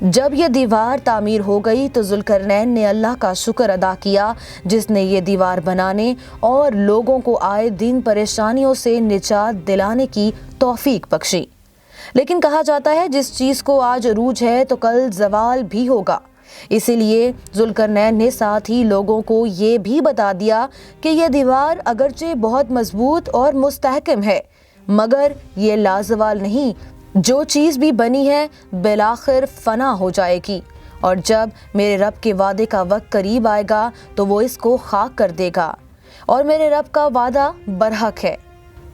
جب یہ دیوار تعمیر ہو گئی تو ذوالقرنین نے اللہ کا شکر ادا کیا جس نے یہ دیوار بنانے اور لوگوں کو آئے دن پریشانیوں سے نجات دلانے کی توفیق بخشی۔ لیکن کہا جاتا ہے جس چیز کو آج عروج ہے تو کل زوال بھی ہوگا، اسی لیے ذوالقرنین نے ساتھ ہی لوگوں کو یہ بھی بتا دیا کہ یہ دیوار اگرچہ بہت مضبوط اور مستحکم ہے مگر یہ لازوال نہیں، جو چیز بھی بنی ہے بالآخر فنا ہو جائے گی، اور جب میرے رب کے وعدے کا وقت قریب آئے گا تو وہ اس کو خاک کر دے گا، اور میرے رب کا وعدہ برحق ہے۔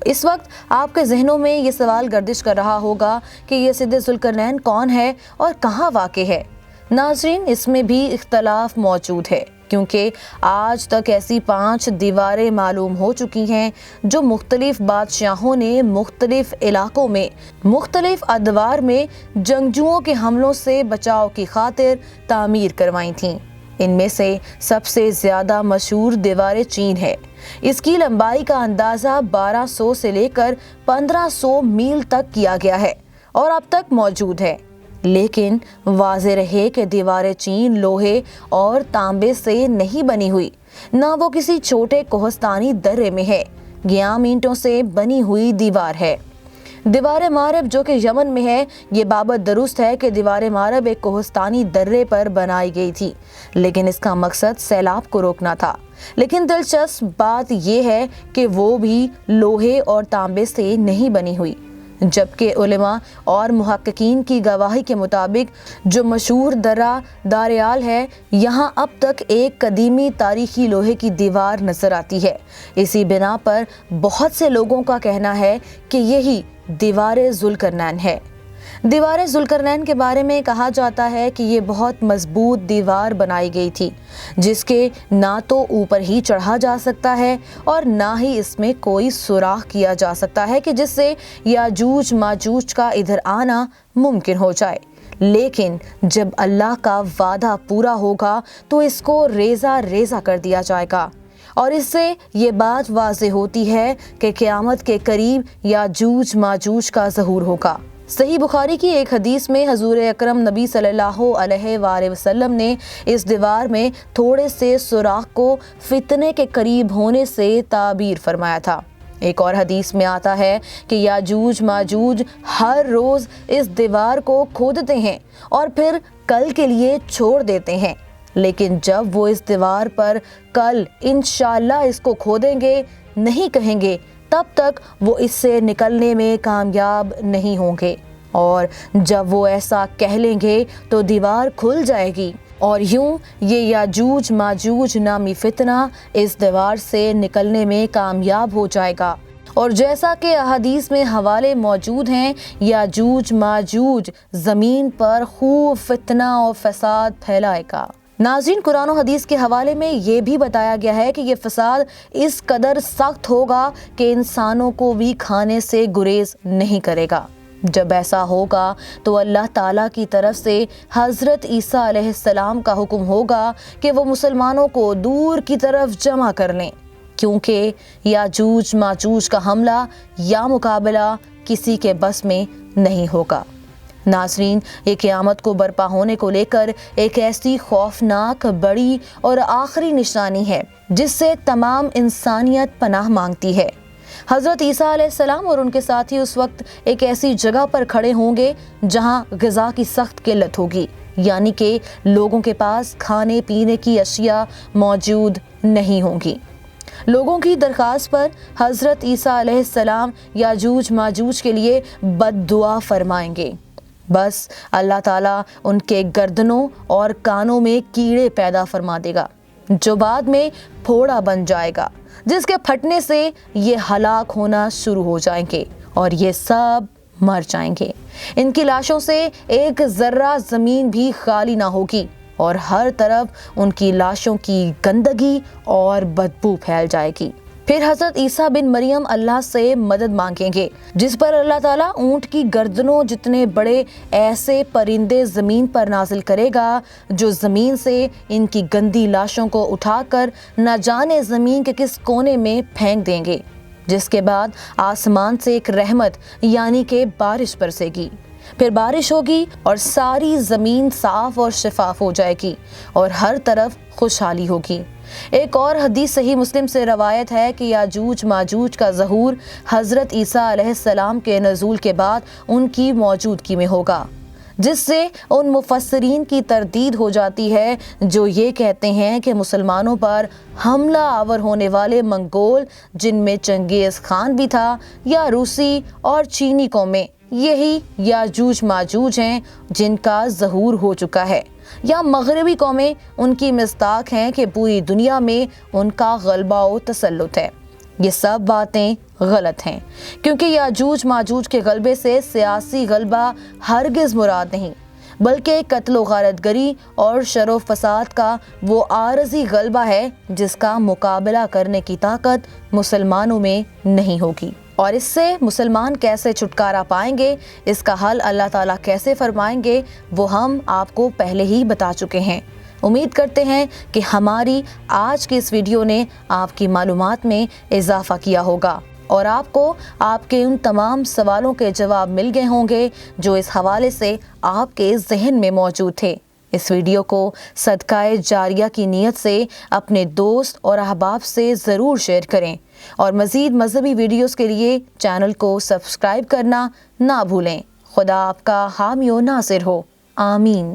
اس وقت آپ کے ذہنوں میں یہ سوال گردش کر رہا ہوگا کہ یہ سدھ ذوالقرنین کون ہے اور کہاں واقع ہے؟ ناظرین، اس میں بھی اختلاف موجود ہے، کیونکہ آج تک ایسی 5 دیواریں معلوم ہو چکی ہیں جو مختلف بادشاہوں نے مختلف علاقوں میں مختلف ادوار میں جنگجوؤں کے حملوں سے بچاؤ کی خاطر تعمیر کروائی تھیں۔ ان میں سے سب سے زیادہ مشہور دیوار چین ہے۔ اس کی لمبائی کا اندازہ 1200 سے لے کر 1500 میل تک کیا گیا ہے اور اب تک موجود ہے، لیکن واضح رہے کہ دیوار چین لوہے اور تانبے سے نہیں بنی ہوئی، نہ وہ کسی چھوٹے کوہستانی درے میں ہے، گیام اینٹوں سے بنی ہوئی دیوار ہے۔ دیوار مارب جو کہ یمن میں ہے، یہ بابت درست ہے کہ دیوار مارب ایک کوہستانی درے پر بنائی گئی تھی، لیکن اس کا مقصد سیلاب کو روکنا تھا۔ لیکن دلچسپ بات یہ ہے کہ وہ بھی لوہے اور تانبے سے نہیں بنی ہوئی، جبکہ علماء اور محققین کی گواہی کے مطابق جو مشہور درہ داریال ہے، یہاں اب تک ایک قدیمی تاریخی لوہے کی دیوار نظر آتی ہے۔ اسی بنا پر بہت سے لوگوں کا کہنا ہے کہ یہی دیوار ذوالقرنین ہے۔ دیوار ذوالقرنین کے بارے میں کہا جاتا ہے کہ یہ بہت مضبوط دیوار بنائی گئی تھی جس کے نہ تو اوپر ہی چڑھا جا سکتا ہے اور نہ ہی اس میں کوئی سوراخ کیا جا سکتا ہے کہ جس سے یاجوج ماجوج کا ادھر آنا ممکن ہو جائے، لیکن جب اللہ کا وعدہ پورا ہوگا تو اس کو ریزہ ریزہ کر دیا جائے گا، اور اس سے یہ بات واضح ہوتی ہے کہ قیامت کے قریب یاجوج ماجوج کا ظہور ہوگا۔ صحیح بخاری کی ایک حدیث میں حضور اکرم نبی صلی اللہ علیہ وآلہ وسلم نے اس دیوار میں تھوڑے سے سوراخ کو فتنے کے قریب ہونے سے تعبیر فرمایا تھا۔ ایک اور حدیث میں آتا ہے کہ یاجوج ماجوج ہر روز اس دیوار کو کھودتے ہیں اور پھر کل کے لیے چھوڑ دیتے ہیں، لیکن جب وہ اس دیوار پر کل انشاءاللہ اس کو کھودیں گے نہیں کہیں گے، تب تک وہ اس سے نکلنے میں کامیاب نہیں ہوں گے، اور جب وہ ایسا کہہ لیں گے تو دیوار کھل جائے گی، اور یوں یہ یاجوج ماجوج نامی فتنہ اس دیوار سے نکلنے میں کامیاب ہو جائے گا۔ اور جیسا کہ احادیث میں حوالے موجود ہیں، یاجوج ماجوج زمین پر خوب فتنہ اور فساد پھیلائے گا۔ ناظرین، قرآن و حدیث کے حوالے میں یہ بھی بتایا گیا ہے کہ یہ فساد اس قدر سخت ہوگا کہ انسانوں کو بھی کھانے سے گریز نہیں کرے گا۔ جب ایسا ہوگا تو اللہ تعالیٰ کی طرف سے حضرت عیسیٰ علیہ السلام کا حکم ہوگا کہ وہ مسلمانوں کو دور کی طرف جمع کر لیں، کیونکہ یاجوج ماجوج کا حملہ یا مقابلہ کسی کے بس میں نہیں ہوگا۔ ناظرین، یہ قیامت کو برپا ہونے کو لے کر ایک ایسی خوفناک بڑی اور آخری نشانی ہے جس سے تمام انسانیت پناہ مانگتی ہے۔ حضرت عیسیٰ علیہ السلام اور ان کے ساتھی اس وقت ایک ایسی جگہ پر کھڑے ہوں گے جہاں غذا کی سخت قلت ہوگی، یعنی کہ لوگوں کے پاس کھانے پینے کی اشیاء موجود نہیں ہوں گی۔ لوگوں کی درخواست پر حضرت عیسیٰ علیہ السلام یاجوج ماجوج کے لیے بد دعا فرمائیں گے، بس اللہ تعالیٰ ان کے گردنوں اور کانوں میں کیڑے پیدا فرما دے گا جو بعد میں پھوڑا بن جائے گا، جس کے پھٹنے سے یہ ہلاک ہونا شروع ہو جائیں گے اور یہ سب مر جائیں گے۔ ان کی لاشوں سے ایک ذرہ زمین بھی خالی نہ ہوگی اور ہر طرف ان کی لاشوں کی گندگی اور بدبو پھیل جائے گی۔ پھر حضرت عیسیٰ بن مریم اللہ سے مدد مانگیں گے، جس پر اللہ تعالیٰ اونٹ کی گردنوں جتنے بڑے ایسے پرندے زمین پر نازل کرے گا جو زمین سے ان کی گندی لاشوں کو اٹھا کر نہ جانے زمین کے کس کونے میں پھینک دیں گے، جس کے بعد آسمان سے ایک رحمت یعنی کہ بارش برسے گی۔ پھر بارش ہوگی اور ساری زمین صاف اور شفاف ہو جائے گی اور ہر طرف خوشحالی ہوگی۔ ایک اور حدیث صحیح مسلم سے روایت ہے کہ یاجوج ماجوج کا ظہور حضرت عیسیٰ علیہ السلام کے نزول کے بعد ان کی موجودگی میں ہوگا، جس سے ان مفسرین کی تردید ہو جاتی ہے جو یہ کہتے ہیں کہ مسلمانوں پر حملہ آور ہونے والے منگول، جن میں چنگیز خان بھی تھا، یا روسی اور چینی قومیں، یہی یاجوج ماجوج ہیں جن کا ظہور ہو چکا ہے، یا مغربی قومیں ان کی مصداق ہیں کہ پوری دنیا میں ان کا غلبہ و تسلط ہے۔ یہ سب باتیں غلط ہیں، کیونکہ یاجوج ماجوج کے غلبے سے سیاسی غلبہ ہرگز مراد نہیں، بلکہ قتل و غارت گری اور شر و فساد کا وہ عارضی غلبہ ہے جس کا مقابلہ کرنے کی طاقت مسلمانوں میں نہیں ہوگی۔ اور اس سے مسلمان کیسے چھٹکارا پائیں گے، اس کا حل اللہ تعالیٰ کیسے فرمائیں گے، وہ ہم آپ کو پہلے ہی بتا چکے ہیں۔ امید کرتے ہیں کہ ہماری آج کی اس ویڈیو نے آپ کی معلومات میں اضافہ کیا ہوگا اور آپ کو آپ کے ان تمام سوالوں کے جواب مل گئے ہوں گے جو اس حوالے سے آپ کے ذہن میں موجود تھے۔ اس ویڈیو کو صدقہ جاریہ کی نیت سے اپنے دوست اور احباب سے ضرور شیئر کریں اور مزید مذہبی ویڈیوز کے لیے چینل کو سبسکرائب کرنا نہ بھولیں۔ خدا آپ کا حامی و ناصر ہو، آمین۔